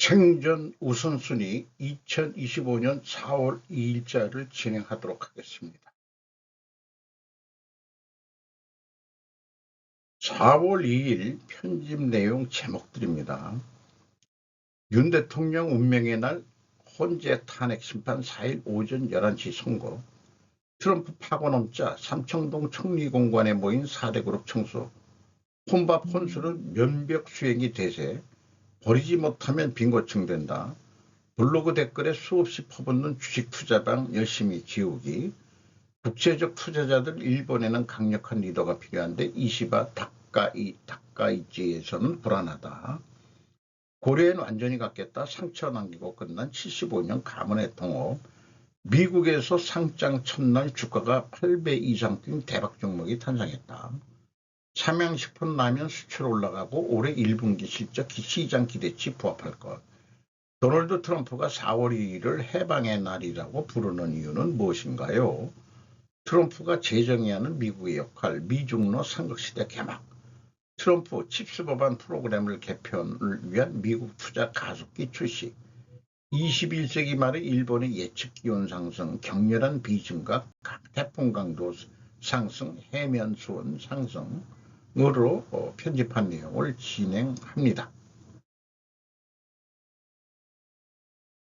생전 우선순위 2025년 4월 2일자를 진행하도록 하겠습니다. 4월 2일 편집 내용 제목들입니다. 윤 대통령 운명의 날 헌재 탄핵 심판 4일 오전 11시 선고, 트럼프 파고넘자 삼청동 총리공관에 모인 4대 그룹 청소, 혼밥 혼수는 면벽 수행이 대세, 버리지 못하면 빈고증된다, 블로그 댓글에 수없이 퍼붓는 주식 투자방 열심히 지우기, 국제적 투자자들 일본에는 강력한 리더가 필요한데 이시바 다카이치에서는 불안하다. 고려엔 완전히 갔겠다. 상처 남기고 끝난 75년 가문의 통업. 미국에서 상장 첫날 주가가 8배 이상 뛴 대박 종목이 탄생했다. 삼양식품 라면 수출 올라가고 올해 1분기 실적 시장 기대치 부합할 것. 도널드 트럼프가 4월 2일을 해방의 날이라고 부르는 이유는 무엇인가요? 트럼프가 재정의하는 미국의 역할, 미중로 삼국시대 개막, 트럼프 칩스 법안 프로그램을 개편을 위한 미국 투자 가속기 출시, 21세기 말의 일본의 예측 기온 상승, 격렬한 비증가, 각 태풍 강도 상승, 해면 수온 상승으로 편집한 내용을 진행합니다.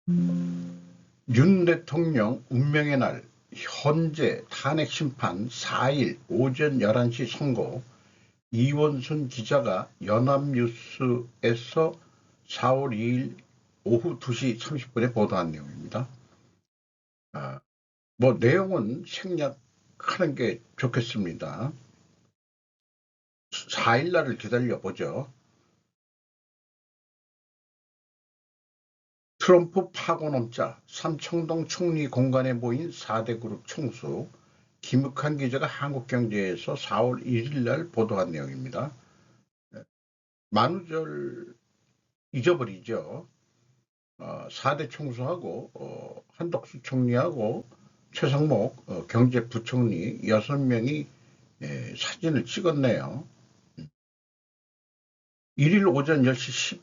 윤 대통령 운명의 날 헌재 탄핵 심판 4일 오전 11시 선고, 이원순 기자가 연합뉴스에서 4월 2일 오후 2시 30분에 보도한 내용입니다. 내용은 생략하는 게 좋겠습니다. 4일 날을 기다려보죠. 트럼프 파고넘자 삼청동 총리 공간에 모인 4대 그룹 총수, 김흑한 기자가 한국경제에서 4월 1일 날 보도한 내용입니다. 만우절 잊어버리죠. 4대 총수하고 한덕수 총리하고 최상목 경제부총리 6명이 사진을 찍었네요. 1일 오전 10시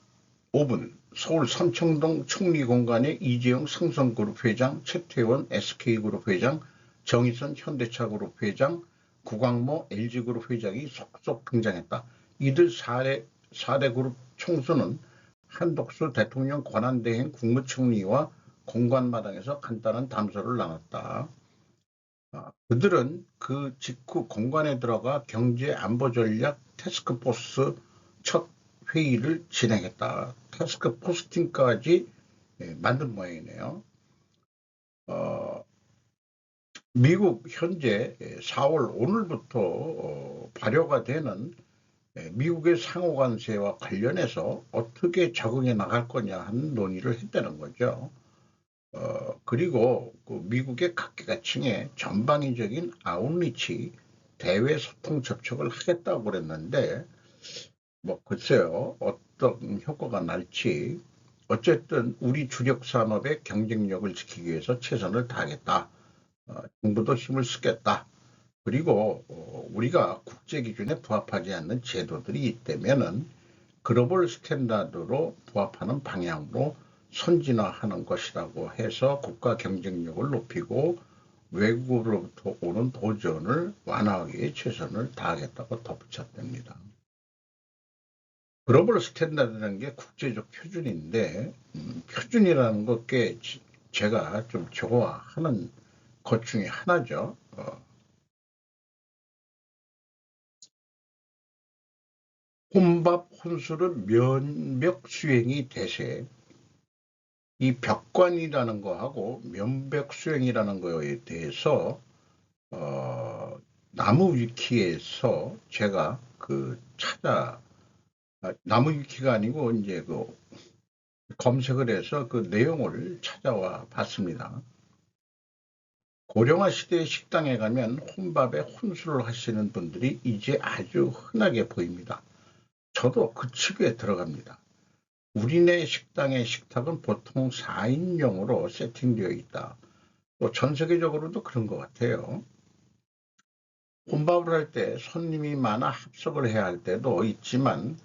15분 서울 삼청동 총리공관에 이재용 삼성그룹 회장, 최태원 SK그룹 회장, 정의선 현대차그룹 회장, 구광모 LG그룹 회장이 속속 등장했다. 이들 4대 그룹 총수는 한덕수 대통령 권한대행 국무총리와 공관마당에서 간단한 담소를 나눴다. 그들은 그 직후 공관에 들어가 경제안보전략 태스크포스 첫 회의를 진행했다. 태스크포스팅까지 만든 모양이네요. 미국 현재 4월 오늘부터 발효가 되는 미국의 상호관세와 관련해서 어떻게 적응해 나갈 거냐 하는 논의를 했다는 거죠. 그리고 그 미국의 각계각층의 전방위적인 아웃리치 대외 소통 접촉을 하겠다고 그랬는데 글쎄요, 어떤 효과가 날지. 어쨌든 우리 주력 산업의 경쟁력을 지키기 위해서 최선을 다하겠다. 정부도 힘을 쓰겠다. 그리고 우리가 국제 기준에 부합하지 않는 제도들이 있다면은 글로벌 스탠다드로 부합하는 방향으로 선진화하는 것이라고 해서 국가 경쟁력을 높이고 외국으로부터 오는 도전을 완화하기 위해 최선을 다하겠다고 덧붙였답니다. 글로벌 스탠다드라는 게 국제적 표준인데 표준이라는 것께 제가 좀 좋아하는 것 중에 하나죠. 혼밥 혼술은 면벽 수행이 대세. 이 벽관이라는 거하고 면벽 수행이라는 거에 대해서 나무 위키에서 제가 나무 위키가 아니고 이제 검색을 해서 그 내용을 찾아와 봤습니다. 고령화 시대의 식당에 가면 혼밥에 혼술을 하시는 분들이 이제 아주 흔하게 보입니다. 저도 그 측에 들어갑니다. 우리네 식당의 식탁은 보통 4인용으로 세팅되어 있다. 또 전 세계적으로도 그런 것 같아요. 혼밥을 할 때 손님이 많아 합석을 해야 할 때도 있지만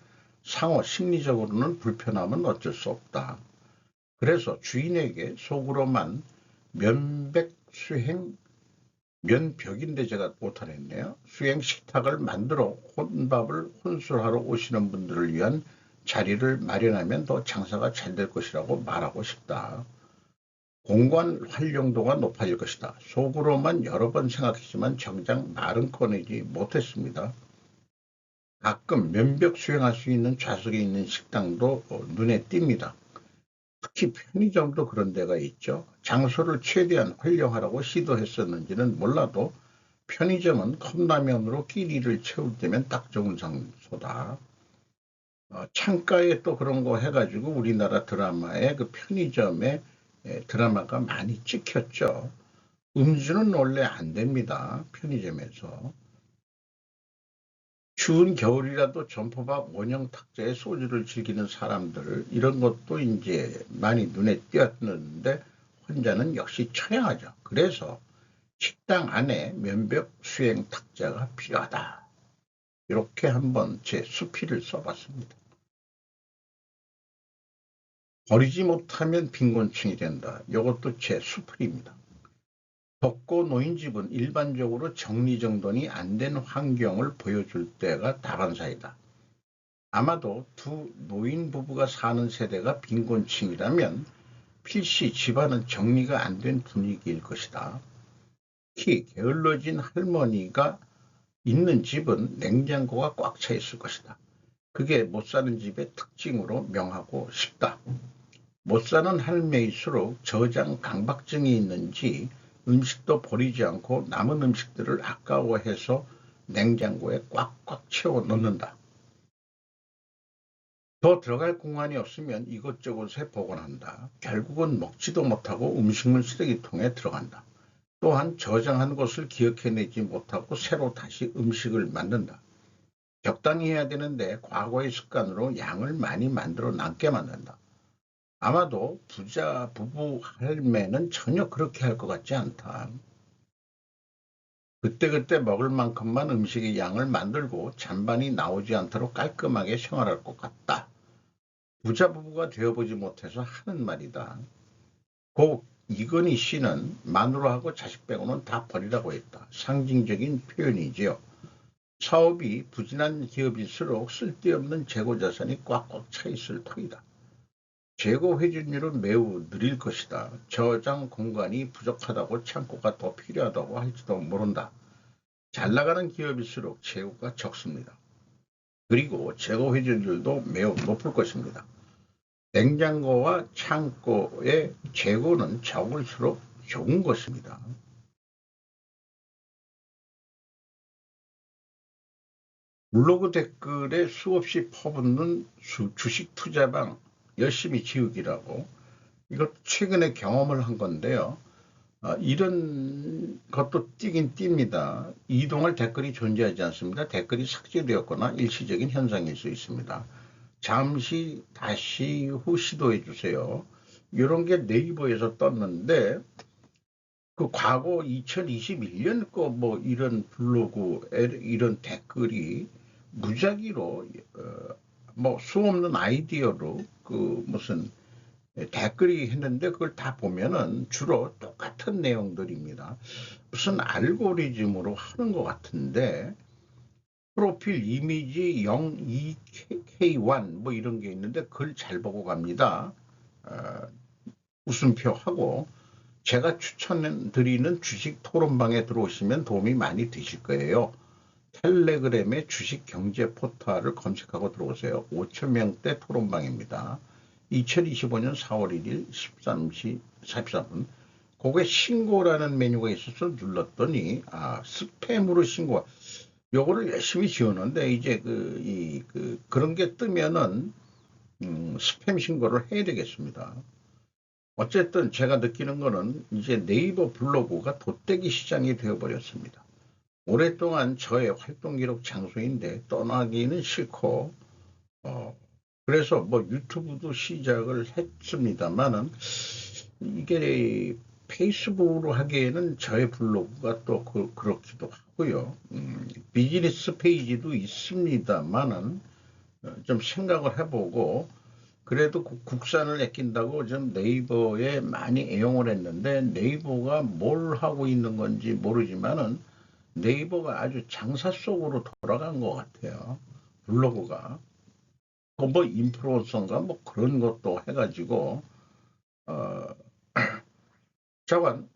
상호 심리적으로는 불편함은 어쩔 수 없다. 그래서 주인에게 속으로만 면백수행, 면벽인데 제가 못하겠네요. 수행 식탁을 만들어 혼밥을 혼술하러 오시는 분들을 위한 자리를 마련하면 더 장사가 잘 될 것이라고 말하고 싶다. 공간 활용도가 높아질 것이다. 속으로만 여러 번 생각했지만 정작 말은 꺼내지 못했습니다. 가끔 면벽 수행할 수 있는 좌석에 있는 식당도 눈에 띕니다. 특히 편의점도 그런 데가 있죠. 장소를 최대한 활용하라고 시도했었는지는 몰라도 편의점은 컵라면으로 끼니를 채울 때면 딱 좋은 장소다. 창가에 또 그런 거 해가지고 우리나라 드라마에 그 편의점에 드라마가 많이 찍혔죠. 음주는 원래 안 됩니다. 편의점에서. 추운 겨울이라도 점포밥 원형 탁자에 소주를 즐기는 사람들, 이런 것도 이제 많이 눈에 띄었는데 혼자는 역시 처량하죠. 그래서 식당 안에 면벽 수행 탁자가 필요하다. 이렇게 한번 제 수필을 써봤습니다. 버리지 못하면 빈곤층이 된다. 이것도 제 수필입니다. 덥고 노인 집은 일반적으로 정리정돈이 안 된 환경을 보여줄 때가 다반사이다. 아마도 두 노인 부부가 사는 세대가 빈곤층이라면 필시 집안은 정리가 안 된 분위기일 것이다. 특히 게을러진 할머니가 있는 집은 냉장고가 꽉 차 있을 것이다. 그게 못 사는 집의 특징으로 명하고 싶다. 못 사는 할매일수록 저장 강박증이 있는지 음식도 버리지 않고 남은 음식들을 아까워해서 냉장고에 꽉꽉 채워 넣는다. 더 들어갈 공간이 없으면 이것저것에 보관한다. 결국은 먹지도 못하고 음식물 쓰레기통에 들어간다. 또한 저장한 것을 기억해내지 못하고 새로 다시 음식을 만든다. 적당히 해야 되는데 과거의 습관으로 양을 많이 만들어 남게 만든다. 아마도 부자 부부 할매는 전혀 그렇게 할 것 같지 않다. 그때그때 먹을 만큼만 음식의 양을 만들고 잔반이 나오지 않도록 깔끔하게 생활할 것 같다. 부자 부부가 되어보지 못해서 하는 말이다. 고 이건희 씨는 마누라하고 자식 빼고는 다 버리라고 했다. 상징적인 표현이지요. 사업이 부진한 기업일수록 쓸데없는 재고자산이 꽉꽉 차 있을 터이다. 재고 회전율은 매우 느릴 것이다. 저장 공간이 부족하다고 창고가 더 필요하다고 할지도 모른다. 잘 나가는 기업일수록 재고가 적습니다. 그리고 재고 회전율도 매우 높을 것입니다. 냉장고와 창고의 재고는 적을수록 좋은 것입니다. 블로그 댓글에 수없이 퍼붓는 주식 투자방 열심히 지우기라고, 이것 최근에 경험을 한 건데요. 이런 것도 띄긴 띱니다. 이동할 댓글이 존재하지 않습니다. 댓글이 삭제되었거나 일시적인 현상일 수 있습니다. 잠시 다시 후 시도해 주세요. 이런 게 네이버에서 떴는데, 그 과거 2021년 거 뭐 이런 블로그 이런 댓글이 무작위로 뭐 수없는 아이디어로 그 무슨 댓글이 했는데 그걸 다 보면은 주로 똑같은 내용들입니다. 무슨 알고리즘으로 하는 것 같은데 프로필 이미지 02K1 뭐 이런 게 있는데 그걸 잘 보고 갑니다. 웃음표 하고 제가 추천드리는 주식 토론방에 들어오시면 도움이 많이 되실 거예요. 텔레그램의 주식 경제 포털을 검색하고 들어오세요. 5,000명대 토론방입니다. 2025년 4월 1일 13시 43분. 그게 신고라는 메뉴가 있어서 눌렀더니 스팸으로 신고. 요거를 열심히 지우는데 이제 그런 게 뜨면은 스팸 신고를 해야 되겠습니다. 어쨌든 제가 느끼는 거는 이제 네이버 블로그가 돗대기 시장이 되어버렸습니다. 오랫동안 저의 활동 기록 장소인데 떠나기는 싫고 그래서 뭐 유튜브도 시작을 했습니다만은 이게 페이스북으로 하기에는 저의 블로그가 또 그렇기도 하고요. 비즈니스 페이지도 있습니다만은 좀 생각을 해보고 그래도 국산을 아낀다고 좀 네이버에 많이 애용을 했는데 네이버가 뭘 하고 있는 건지 모르지만은 네이버가 아주 장사 속으로 돌아간 것 같아요. 블로그가. 뭐 인플루언서인가 뭐 그런 것도 해가지고 어, 자관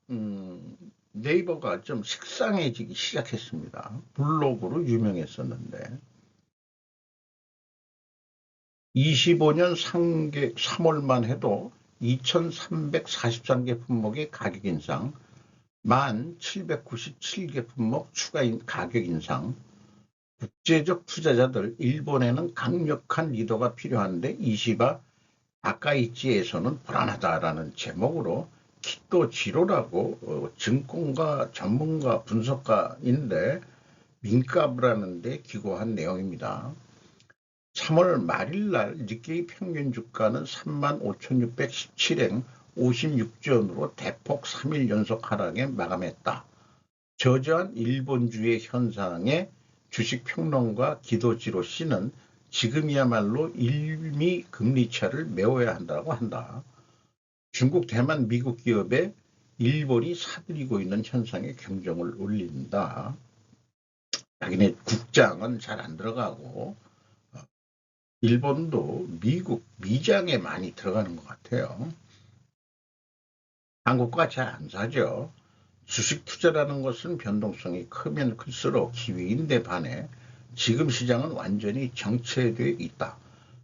네이버가 좀 식상해지기 시작했습니다. 블로그로 유명했었는데 25년 3월만 해도 2,343개 품목의 가격 인상, 1,797개 품목 추가 가격 인상, 국제적 투자자들 일본에는 강력한 리더가 필요한데 이시바 아카이치에서는 불안하다라는 제목으로 키토지로라고 증권가 전문가 분석가인데 민가브라는 데 기고한 내용입니다. 3월 말일날 니케이 평균 주가는 35,617엔 56전으로 대폭 3일 연속 하락에 마감했다. 저조한 일본주의 현상에 주식평론가 기도지로 씨는 지금이야말로 일미 금리차를 메워야 한다고 한다. 중국, 대만, 미국 기업에 일본이 사들이고 있는 현상에 경종을 울린다. 자기네 국장은 잘 안 들어가고 일본도 미국 미장에 많이 들어가는 것 같아요. 한국과 잘 안 사죠. 주식 투자라는 것은 변동성이 크면 클수록 기회인데 반해 지금 시장은 완전히 정체되어 있다.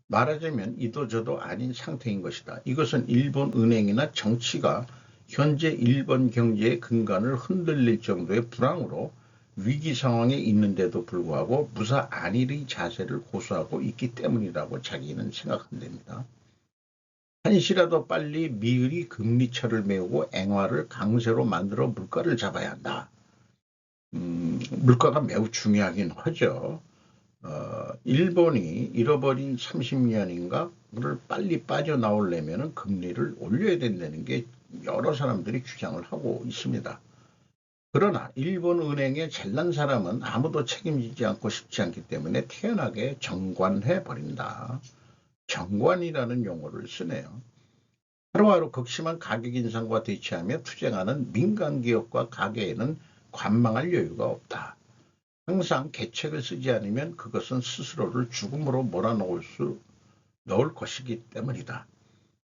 말하자면 이도저도 아닌 상태인 것이다. 이것은 일본 은행이나 정치가 현재 일본 경제의 근간을 흔들릴 정도의 불황으로 위기 상황에 있는데도 불구하고 무사 안일의 자세를 고수하고 있기 때문이라고 자기는 생각한답니다. 한시라도 빨리 미을이 금리차를 메우고 앵화를 강세로 만들어 물가를 잡아야 한다. 물가가 매우 중요하긴 하죠. 일본이 잃어버린 30년인가를 빨리 빠져나오려면 금리를 올려야 된다는 게 여러 사람들이 주장을 하고 있습니다. 그러나 일본 은행의 잘난 사람은 아무도 책임지지 않고 싶지 않기 때문에 태연하게 정관해 버린다. 정관이라는 용어를 쓰네요. 하루하루 극심한 가격 인상과 대치하며 투쟁하는 민간 기업과 가게에는 관망할 여유가 없다. 항상 계책을 쓰지 않으면 그것은 스스로를 죽음으로 넣을 것이기 때문이다.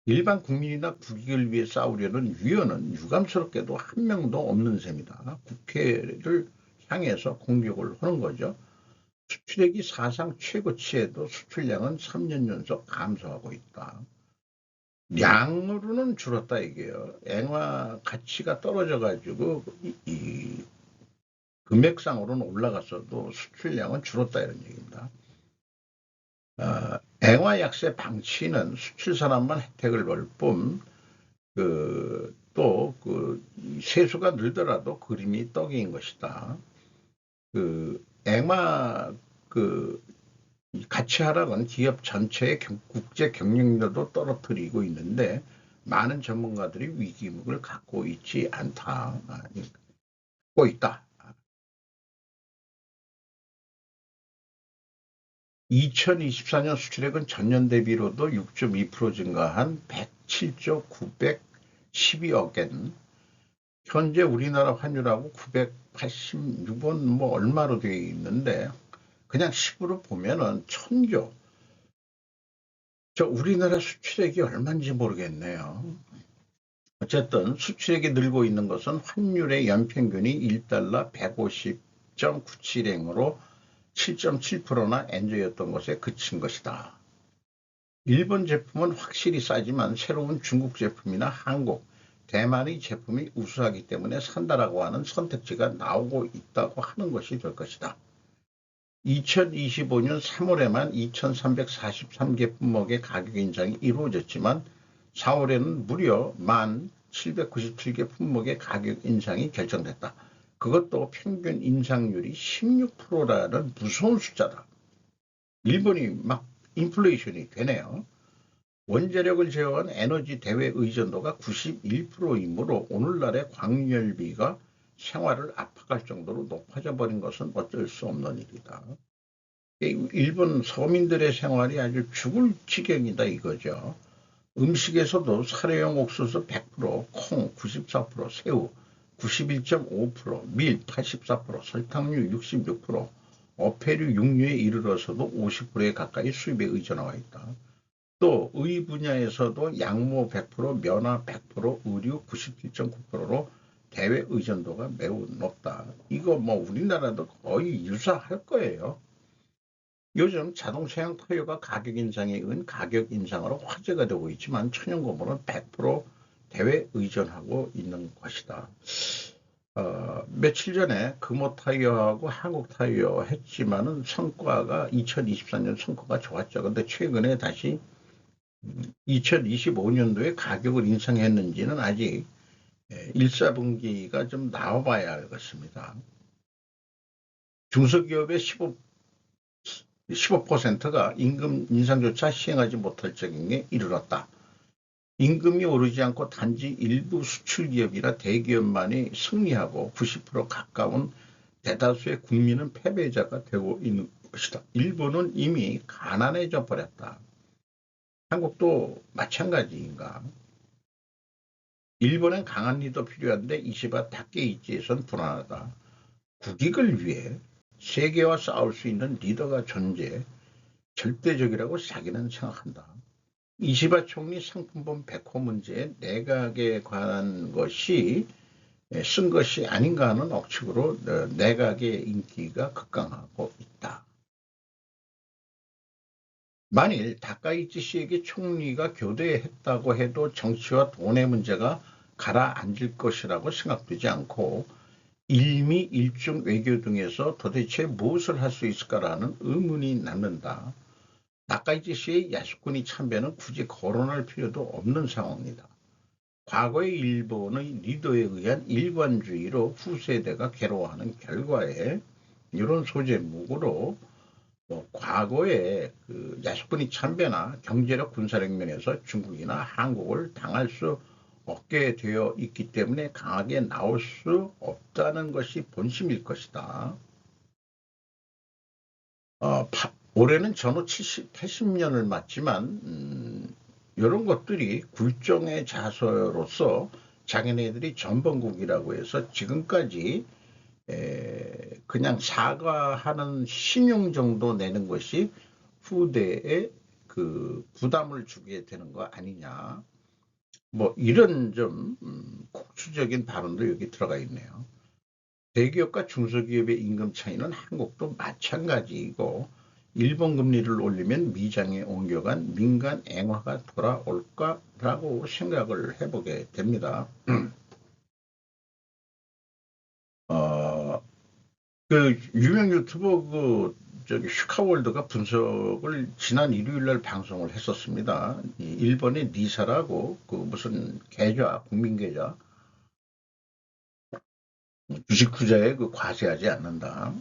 일반 국민이나 국익을 위해 싸우려는 위원은 유감스럽게도 한 명도 없는 셈이다. 국회를 향해서 공격을 하는 거죠. 수출액이 사상 최고치에도 수출량은 3년 연속 감소하고 있다. 양으로는 줄었다 이게요. 앵화 가치가 떨어져가지고 이 금액상으로는 올라갔어도 수출량은 줄었다 이런 얘기입니다. 앵화 약세 방치는 수출 산업만 혜택을 볼 뿐, 세수가 늘더라도 그림이 떡인 것이다. 앵화 가치 하락은 기업 전체의 국제 경쟁력도 떨어뜨리고 있는데 많은 전문가들이 위기감을 갖고 있지 않다. 갖고 있다. 2024년 수출액은 전년 대비로도 6.2% 증가한 107조 912억엔, 현재 우리나라 환율하고 986원 뭐 얼마로 되어 있는데 그냥 10으로 보면은 천조. 저 우리나라 수출액이 얼마인지 모르겠네요. 어쨌든 수출액이 늘고 있는 것은 환율의 연평균이 1달러 150.97엔으로 7.7%나 엔저였던 것에 그친 것이다. 일본 제품은 확실히 싸지만 새로운 중국 제품이나 한국, 대만의 제품이 우수하기 때문에 산다라고 하는 선택지가 나오고 있다고 하는 것이 될 것이다. 2025년 3월에만 2,343개 품목의 가격 인상이 이루어졌지만 4월에는 무려 1,797개 품목의 가격 인상이 결정됐다. 그것도 평균 인상률이 16%라는 무서운 숫자다. 일본이 막 인플레이션이 되네요. 원자력을 제어한 에너지 대외 의존도가 91%이므로 오늘날의 광열비가 생활을 압박할 정도로 높아져 버린 것은 어쩔 수 없는 일이다. 일본 서민들의 생활이 아주 죽을 지경이다 이거죠. 음식에서도 사료용 옥수수 100%, 콩 94%, 새우 91.5%, 밀 84%, 설탕류 66%, 어패류 육류에 이르러서도 50%에 가까이 수입에 의존하고 있다. 또 의 분야에서도 양모 100%, 면화 100%, 의류 97.9%로 대외 의존도가 매우 높다. 이거 뭐 우리나라도 거의 유사할 거예요. 요즘 자동차용 타이어가 가격 인상에 의한 가격 인상으로 화제가 되고 있지만 천연고무는 100% 대외 의존하고 있는 것이다. 며칠 전에 금호 타이어하고 한국 타이어 했지만은 성과가 2024년 성과가 좋았죠. 근데 최근에 다시 2025년도에 가격을 인상했는지는 아직 1, 4분기가 좀 나와봐야 알겠습니다. 중소기업의 15%가 임금 인상조차 시행하지 못할 지경에 이르렀다. 임금이 오르지 않고 단지 일부 수출기업이나 대기업만이 승리하고 90% 가까운 대다수의 국민은 패배자가 되고 있는 것이다. 일본은 이미 가난해져 버렸다. 한국도 마찬가지인가? 일본엔 강한 리더 필요한데 이시바 다케이치에선 불안하다. 국익을 위해 세계와 싸울 수 있는 리더가 존재, 절대적이라고 자기는 생각한다. 이시바 총리 상품범 백호 문제에 내각에 관한 것이 쓴 것이 아닌가 하는 억측으로 내각의 인기가 급강하고 있다. 만일 다카이치 씨에게 총리가 교대했다고 해도 정치와 돈의 문제가 가라앉을 것이라고 생각되지 않고 일미 일중 외교 등에서 도대체 무엇을 할 수 있을까라는 의문이 남는다. 다카이치 씨의 야수꾼이 참배는 굳이 거론할 필요도 없는 상황이다. 과거의 일본의 리더에 의한 일관주의로 후세대가 괴로워하는 결과에 이런 소제목으로 과거에 야수꾼이 참배나 경제력 군사력 면에서 중국이나 한국을 당할 수 없게 되어 있기 때문에 강하게 나올 수 없다는 것이 본심일 것이다. 올해는 전후 80년을 맞지만 이런 것들이 굴종의 자서로서 자기네들이 전범국이라고 해서 지금까지 그냥 사과하는 신용 정도 내는 것이 후대에 그 부담을 주게 되는 거 아니냐. 뭐 이런 좀 국수적인 발언도 여기 들어가 있네요. 대기업과 중소기업의 임금 차이는 한국도 마찬가지이고 일본 금리를 올리면 미장에 옮겨간 민간 앵화가 돌아올까라고 생각을 해보게 됩니다. 그 유명 유튜버 저기 슈카월드가 분석을 지난 일요일날 방송을 했었습니다. 일본의 니사라고 그 무슨 계좌, 국민 계좌, 주식 투자에 그 과세하지 않는다.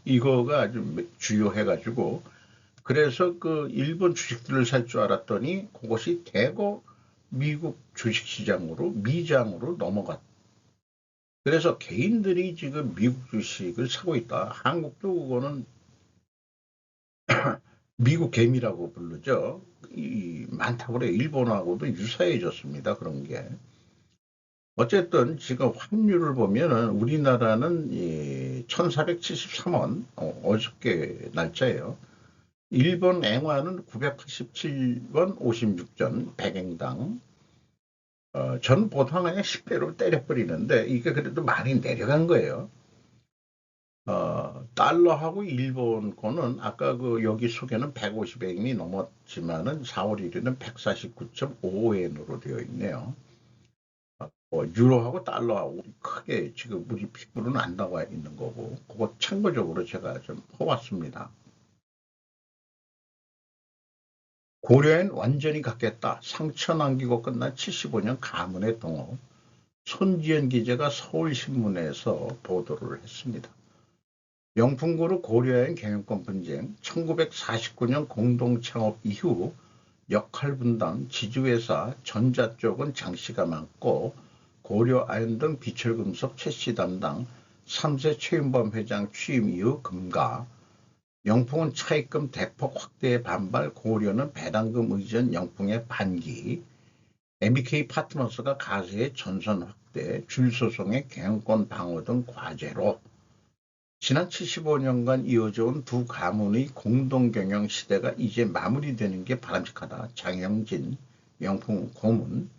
이거가 아주 주요해가지고 그래서 그 일본 주식들을 살 줄 알았더니 그것이 대거 미국 주식시장으로 미장으로 넘어갔다. 그래서 개인들이 지금 미국 주식을 사고 있다. 한국도 그거는 미국 개미라고 부르죠. 많다고 그래요. 일본하고도 유사해졌습니다. 그런 게. 어쨌든 지금 환율을 보면은 우리나라는 1473원, 어저께 날짜예요. 일본 앵화는 987원 56전 100엔당. 전 보통 그냥 10배로 때려버리는데 이게 그래도 많이 내려간 거예요. 달러하고 일본 거는 아까 그 여기 속에는 150엔이 넘었지만은 4월 1일은 149.55엔으로 되어 있네요. 유로하고 달러하고 크게 지금 우리 피부로는 안 나와 있는 거고 그거 참고적으로 제가 좀 퍼왔습니다. 고려엔 완전히 갖겠다. 상처 남기고 끝난 75년 가문의 동업. 손지연 기자가 서울신문에서 보도를 했습니다. 명품그룹 고려엔 경영권 분쟁, 1949년 공동창업 이후 역할분담, 지주회사 전자 쪽은 장씨가 맡고 고려아연 등 비철금속 채씨 담당 3세 최윤범 회장 취임 이후 금가, 영풍은 차입금 대폭 확대에 반발, 고려는 배당금 의전 영풍의 반기, MBK 파트너스가 가세의 전선 확대, 줄소송의 경영권 방어 등 과제로 지난 75년간 이어져온 두 가문의 공동경영 시대가 이제 마무리되는 게 바람직하다. 장영진 영풍 고문,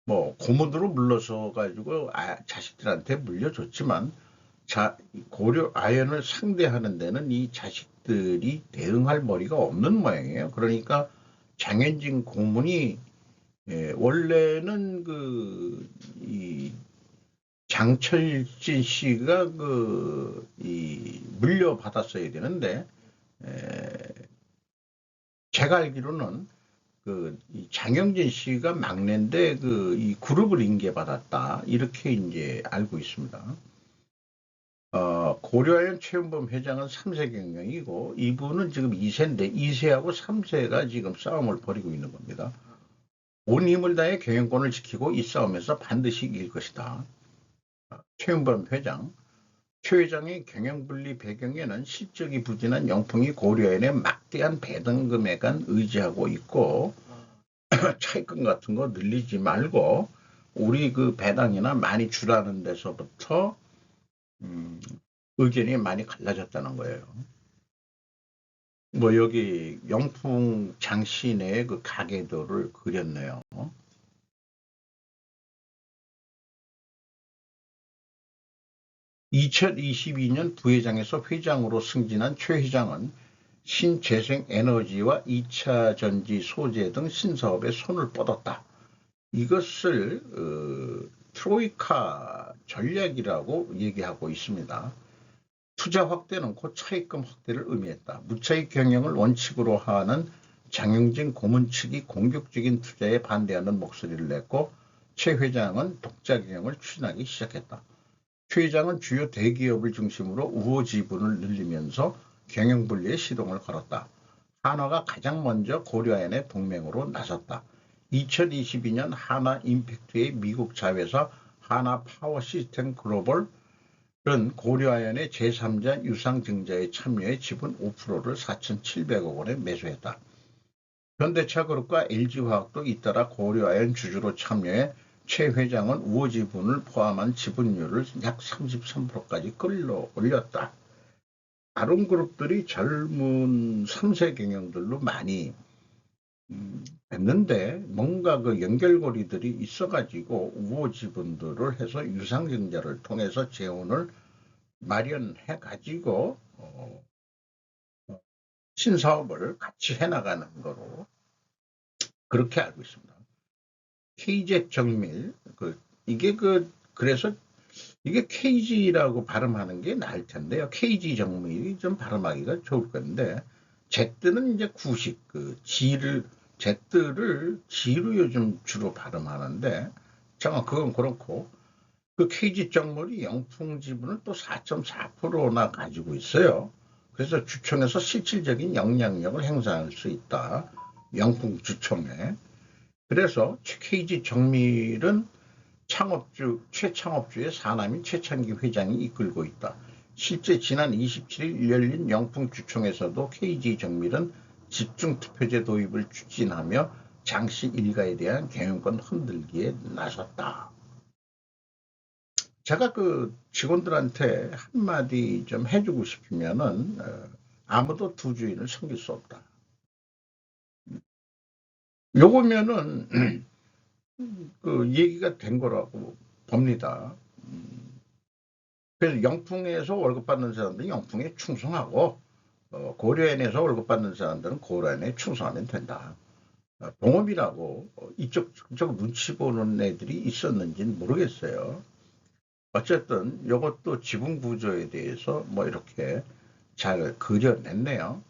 고문으로 물러서 가지고 자식들한테 물려줬지만 고려 아연을 상대하는 데는 이 자식들이 대응할 머리가 없는 모양이에요. 그러니까 장현진 고문이 원래는 이 장철진 씨가 물려받았어야 되는데, 제가 알기로는 이 장영진 씨가 막내인데 이 그룹을 인계받았다, 이렇게 이제 알고 있습니다. 고려아연 최은범 회장은 3세 경영이고 이분은 지금 2세인데 2세하고 3세가 지금 싸움을 벌이고 있는 겁니다. 온 힘을 다해 경영권을 지키고 이 싸움에서 반드시 이길 것이다. 최은범 회장, 최 회장의 경영분리 배경에는 실적이 부진한 영풍이 고려아연에 막대한 배당금에간 의지하고 있고 차입금 같은 거 늘리지 말고 우리 배당이나 많이 주라는 데서부터 의견이 많이 갈라졌다는 거예요. 여기 영풍 장시내의 가계도를 그렸네요. 2022년 부회장에서 회장으로 승진한 최 회장은 신재생에너지와 2차 전지 소재 등 신사업에 손을 뻗었다. 이것을 트로이카 전략이라고 얘기하고 있습니다. 투자 확대는 곧 차입금 확대를 의미했다. 무차익 경영을 원칙으로 하는 장영진 고문 측이 공격적인 투자에 반대하는 목소리를 냈고 최 회장은 독자 경영을 추진하기 시작했다. 최 회장은 주요 대기업을 중심으로 우호 지분을 늘리면서 경영 분리에 시동을 걸었다. 한화가 가장 먼저 고려아연의 동맹으로 나섰다. 2022년 한화 임팩트의 미국 자회사 한화 파워 시스템 글로벌은 고려아연의 제3자 유상증자에 참여해 지분 5%를 4,700억 원에 매수했다. 현대차그룹과 LG화학도 잇따라 고려아연 주주로 참여해 최 회장은 우호 지분을 포함한 지분율을 약 33%까지 끌어올렸다. 다른 그룹들이 젊은 3세 경영들로 많이 했는데 뭔가 연결고리들이 있어가지고 우호 지분들을 해서 유상증자를 통해서 재원을 마련해가지고 신사업을 같이 해나가는 거로 그렇게 알고 있습니다. KZ 정밀, 그래서 이게 KG라고 발음하는 게 나을 텐데요. KG 정밀이 좀 발음하기가 좋을 건데, Z는 이제 구식, Z를 G로 요즘 주로 발음하는데, 잠깐 그건 그렇고, KG 정밀이 영풍 지분을 또 4.4%나 가지고 있어요. 그래서 주총에서 실질적인 영향력을 행사할 수 있다. 영풍 주총에. 그래서 KG 정밀은 최창업주의 사남인 최창기 회장이 이끌고 있다. 실제 지난 27일 열린 영풍 주총에서도 KG 정밀은 집중투표제 도입을 추진하며 장씨 일가에 대한 경영권 흔들기에 나섰다. 제가 직원들한테 한마디 좀 해주고 싶으면은 아무도 두 주인을 섬길 수 없다. 요거면은 얘기가 된 거라고 봅니다. 그래서 영풍에서 월급 받는 사람들은 영풍에 충성하고 고려엔에서 월급 받는 사람들은 고려엔에 충성하면 된다. 동업이라고 이쪽 저쪽 눈치 보는 애들이 있었는지는 모르겠어요. 어쨌든 이것도 지분 구조에 대해서 이렇게 잘 그려냈네요.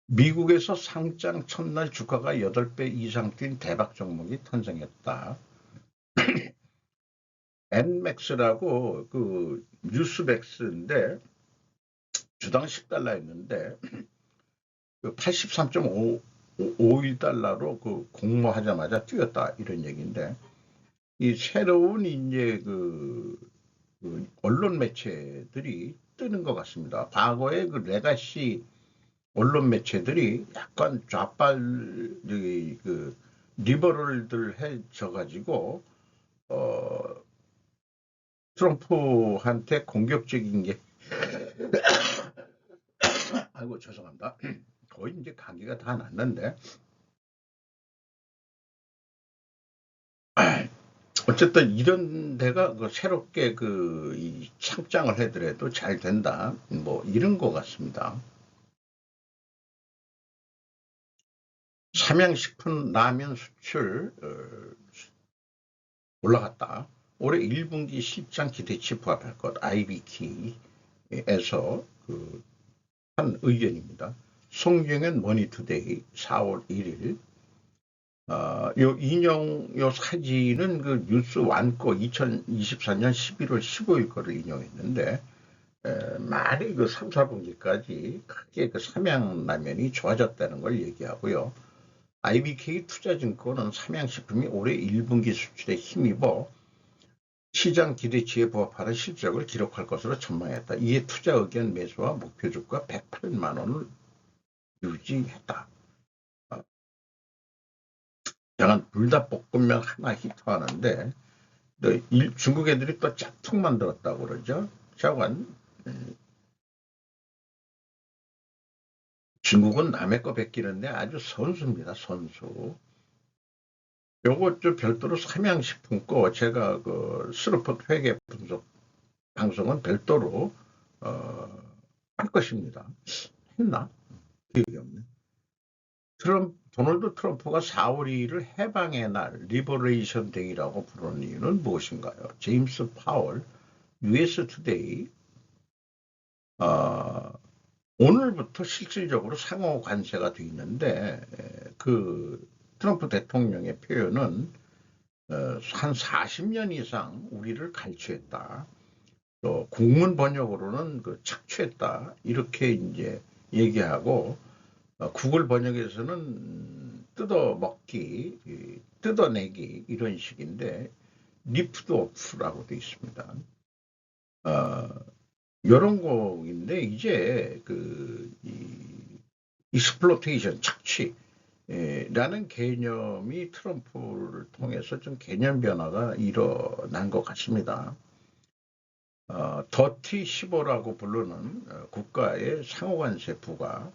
미국에서 상장 첫날 주가가 8배 이상 뛴 대박 종목이 탄생했다. 엔맥스라고 뉴스백스인데 주당 10달러였는데 83.51달러로 공모하자마자 뛰었다, 이런 얘기인데, 이 새로운 이제 그 언론 매체들이 뜨는 것 같습니다. 과거에 그 레가시 언론 매체들이 약간 좌빨 그 리버럴들 해져 가지고 트럼프한테 공격적인 게 아이고 죄송합니다. 거의 이제 감기가 다 났는데 어쨌든 이런 데가 그 새롭게 이 창장을 해더라도 잘 된다 뭐 이런 것 같습니다. 삼양식품 라면 수출 올라갔다. 올해 1분기 실장 기대치 부합할 것 IBK에서 한 의견입니다. 송경현 머니투데이 4월 1일 요 사진은 그 뉴스 완거 2024년 11월 15일 거를 인용했는데 말이 그 3, 4분기까지 크게 그 삼양라면이 좋아졌다는 걸 얘기하고요. IBK 투자증권은 삼양식품이 올해 1분기 수출에 힘입어 시장 기대치에 부합하는 실적을 기록할 것으로 전망했다. 이에 투자 의견 매수와 목표 주가 108만 원을 유지했다. 약간 불닭볶음면 하나 히트하는데 중국 애들이 또 짝퉁 만들었다고 그러죠. 자관 중국은 남의 거 베끼는데 아주 선수입니다. 선수. 요거 좀 별도로 삼양식품 거 제가 그 스루퍼 회계 분석 방송은 별도로 할 것입니다. 했나? 기억이 없네. 도널드 트럼프가 4월 2일을 해방의 날, 리버레이션 데이라고 부르는 이유는 무엇인가요? 제임스 파월, US 투데이, 오늘부터 실질적으로 상호 관세가 돼 있는데, 그 트럼프 대통령의 표현은 한 40년 이상 우리를 갈취했다. 또 국문 번역으로는 그 착취했다. 이렇게 이제 얘기하고, 구글 번역에서는 뜯어먹기, 뜯어내기 이런 식인데 리프트 오프라고 되어 있습니다. 이런 거인데 이제 익스플로테이션 착취라는 개념이 트럼프를 통해서 좀 개념 변화가 일어난 것 같습니다. 더티 15라고 부르는 국가의 상호관세부가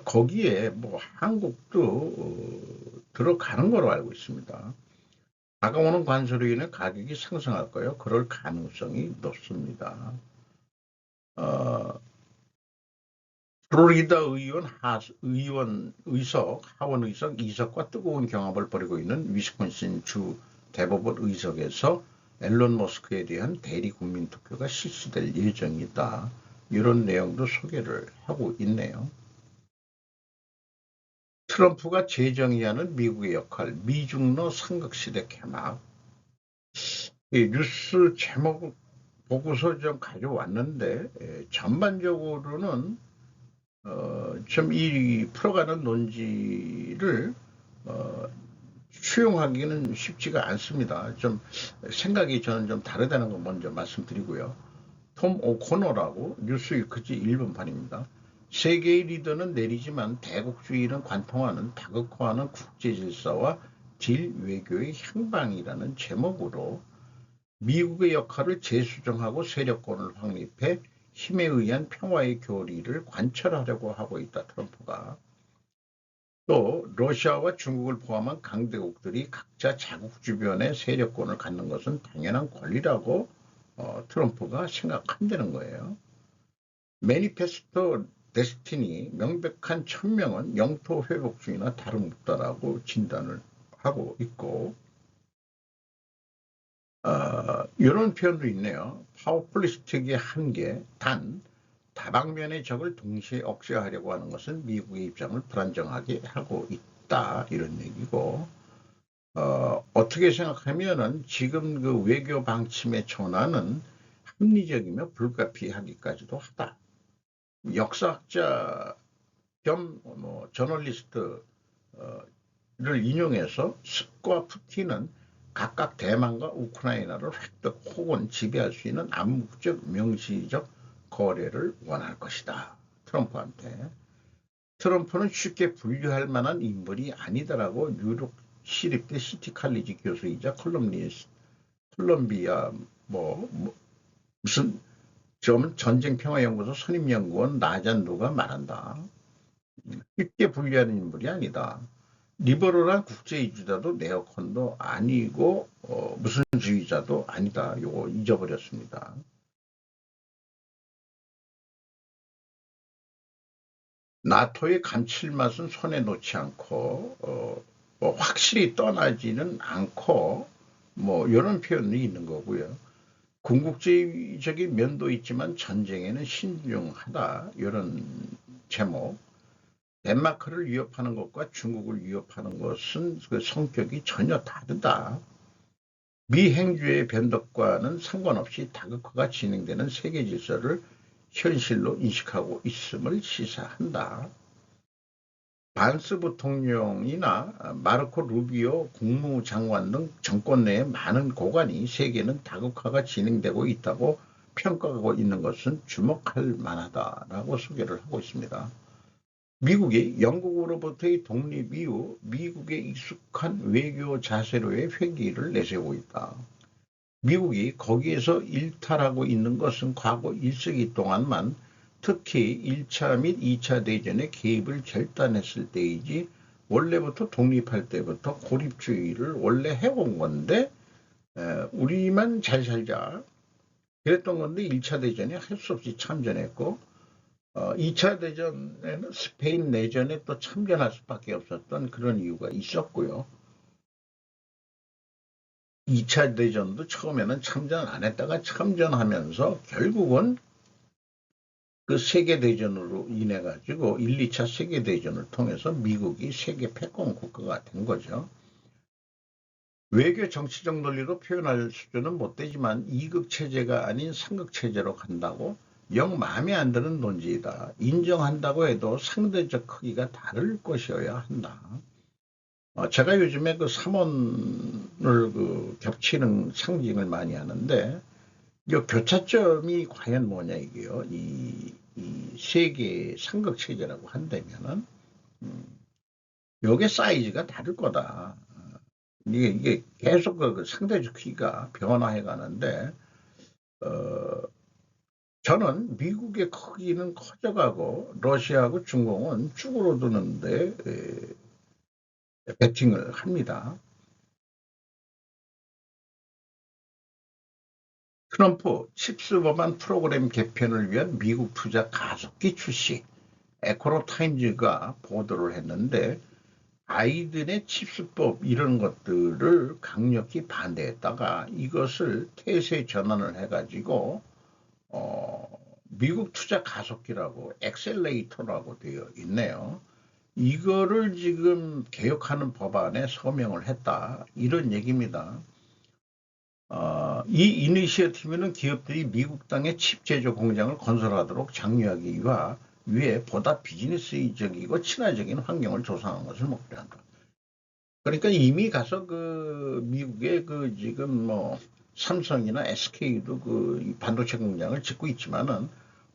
거기에 뭐 한국도 들어가는 걸로 알고 있습니다. 다가오는 관세로 인해 가격이 상승할 거예요. 그럴 가능성이 높습니다. 플로리다 하원 의석 2석과 뜨거운 경합을 벌이고 있는 위스콘신 주 대법원 의석에서 앨런 머스크에 대한 대리 국민 투표가 실시될 예정이다. 이런 내용도 소개를 하고 있네요. 트럼프가 재정의하는 미국의 역할, 미중러 삼각시대 개막. 이 뉴스 제목 보고서 좀 가져왔는데 전반적으로는 좀 이 풀어가는 논지를 수용하기는 쉽지가 않습니다. 좀 생각이 저는 좀 다르다는 거 먼저 말씀드리고요. 톰 오코너라고 뉴스위크지 일본판입니다. 세계의 리더는 내리지만 대국주의는 관통하는 다극화하는 국제질서와 질외교의 향방이라는 제목으로 미국의 역할을 재수정하고 세력권을 확립해 힘에 의한 평화의 교리를 관철하려고 하고 있다. 트럼프가. 또 러시아와 중국을 포함한 강대국들이 각자 자국 주변에 세력권을 갖는 것은 당연한 권리라고 트럼프가 생각한다는 거예요. 매니페스토 데스티니 명백한 천명은 영토 회복주의나 다름없다라고 진단을 하고 있고 이런 표현도 있네요. 파워플리스틱의 한계, 단 다방면의 적을 동시에 억제하려고 하는 것은 미국의 입장을 불안정하게 하고 있다. 이런 얘기고 어떻게 생각하면은 지금 그 외교 방침의 전환은 합리적이며 불가피하기까지도 하다. 역사학자 겸 저널리스트를 인용해서 습과 푸틴은 각각 대만과 우크라이나를 획득 혹은 지배할 수 있는 암묵적 명시적 거래를 원할 것이다. 트럼프한테. 트럼프는 쉽게 분류할 만한 인물이 아니다라고 뉴욕 시립대 시티 칼리지 교수이자 콜롬비아 무슨 전쟁평화연구소 선임연구원 라잔도가 말한다. 쉽게 분류하는 인물이 아니다. 리버럴한 국제주의자도 네오콘도 아니고 무슨 주의자도 아니다. 요거 잊어버렸습니다. 나토의 감칠맛은 손에 놓지 않고 확실히 떠나지는 않고 이런 표현이 있는 거고요. 궁극주의적인 면도 있지만 전쟁에는 신중하다. 이런 제목. 덴마크를 위협하는 것과 중국을 위협하는 것은 그 성격이 전혀 다르다. 미 행주의 변덕과는 상관없이 다극화가 진행되는 세계 질서를 현실로 인식하고 있음을 시사한다. 반스 부통령이나 마르코 루비오 국무장관 등 정권 내에 많은 고관이 세계는 다극화가 진행되고 있다고 평가하고 있는 것은 주목할 만하다라고 소개를 하고 있습니다. 미국이 영국으로부터의 독립 이후 미국의 익숙한 외교 자세로의 회귀를 내세우고 있다. 미국이 거기에서 일탈하고 있는 것은 과거 1세기 동안만 특히 1차 및 2차 대전에 개입을 결단했을 때이지 원래부터 독립할 때부터 고립주의를 원래 해온 건데 우리만 잘 살자 그랬던 건데 1차 대전에 할 수 없이 참전했고 2차 대전에는 스페인 내전에 또 참전할 수밖에 없었던 그런 이유가 있었고요. 2차 대전도 처음에는 참전 안 했다가 참전하면서 결국은 그 세계대전으로 인해 가지고 1, 2차 세계대전을 통해서 미국이 세계 패권 국가가 된 거죠. 외교 정치적 논리로 표현할 수준은 못 되지만 2극 체제가 아닌 3극 체제로 간다고 영 마음에 안 드는 논지이다. 인정한다고 해도 상대적 크기가 다를 것이어야 한다. 제가 요즘에 그 3원을 겹치는 상징을 많이 하는데 이 교차점이 과연 뭐냐 이게요. 이 세계 삼각 체제라고 한다면은 요게 사이즈가 다를 거다. 이게 계속 그 상대적 크기가 변화해 가는데 저는 미국의 크기는 커져가고 러시아하고 중공은 쭈그러드는데 배팅을 합니다. 트럼프 칩스 법안 프로그램 개편을 위한 미국 투자 가속기 출시. 에코노타임즈가 보도를 했는데 바이든의 칩스법 이런 것들을 강력히 반대했다가 이것을 태세 전환을 해가지고 미국 투자 가속기라고 엑셀레이터라고 되어 있네요. 이거를 지금 개혁하는 법안에 서명을 했다. 이런 얘기입니다. 이 이니시어티브는 기업들이 미국 땅에 칩 제조 공장을 건설하도록 장려하기 위해 보다 비즈니스적이고 친화적인 환경을 조성하는 것을 목표로 한다. 그러니까 이미 가서 그 미국의 그 지금 삼성이나 SK도 그 반도체 공장을 짓고 있지만은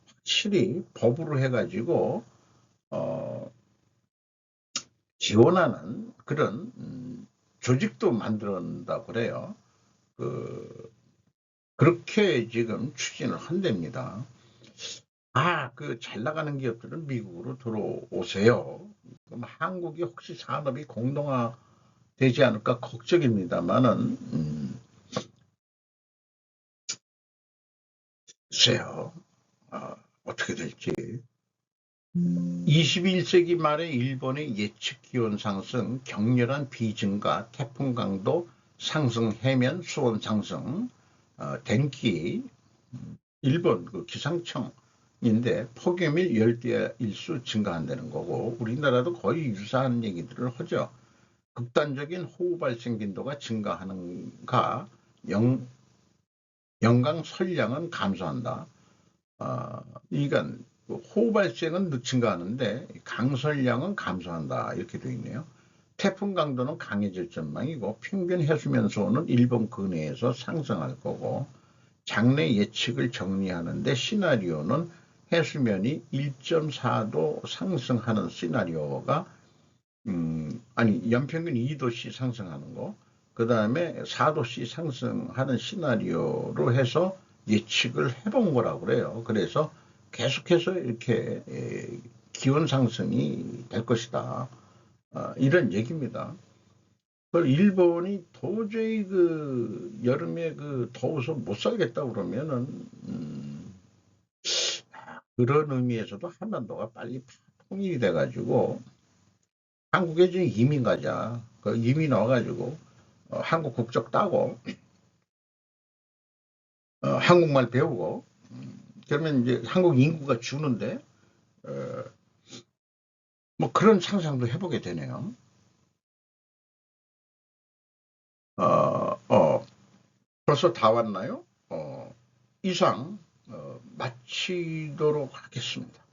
확실히 법으로 해가지고 지원하는 그런 조직도 만든다고 그래요. 그렇게 지금 추진을 한답니다. 그 잘 나가는 기업들은 미국으로 들어오세요. 그럼 한국이 혹시 산업이 공동화되지 않을까 걱정입니다만은 글쎄요. 어떻게 될지. 21세기 말에 일본의 예측 기온 상승, 격렬한 비증가, 태풍 강도 상승, 해면 수온 상승, denki 일본 그 기상청인데 폭염일 열대 일수 증가한다는 거고 우리나라도 거의 유사한 얘기들을 하죠. 극단적인 호우 발생 빈도가 증가하는가 영강 설량은 감소한다. 그러니까 호우 발생은 증가하는데 강설량은 감소한다 이렇게 되어 있네요. 태풍 강도는 강해질 전망이고 평균 해수면 수온은 일본 근해에서 상승할 거고 장래 예측을 정리하는데 시나리오는 해수면이 1.4도 상승하는 시나리오가 아니 연평균 2도씩 상승하는 거, 그 다음에 4도씩 상승하는 시나리오로 해서 예측을 해본 거라고 그래요. 그래서 계속해서 이렇게 기온 상승이 될 것이다, 이런 얘기입니다. 일본이 도저히 그 여름에 그 더워서 못 살겠다 그러면은 그런 의미에서도 한반도가 빨리 통일이 돼가지고 한국에 지금 이민 가자. 그 이민 와가지고 한국 국적 따고 한국말 배우고 그러면 이제 한국 인구가 주는데 뭐 그런 상상도 해보게 되네요. 벌써 다 왔나요? 이상 마치도록 하겠습니다.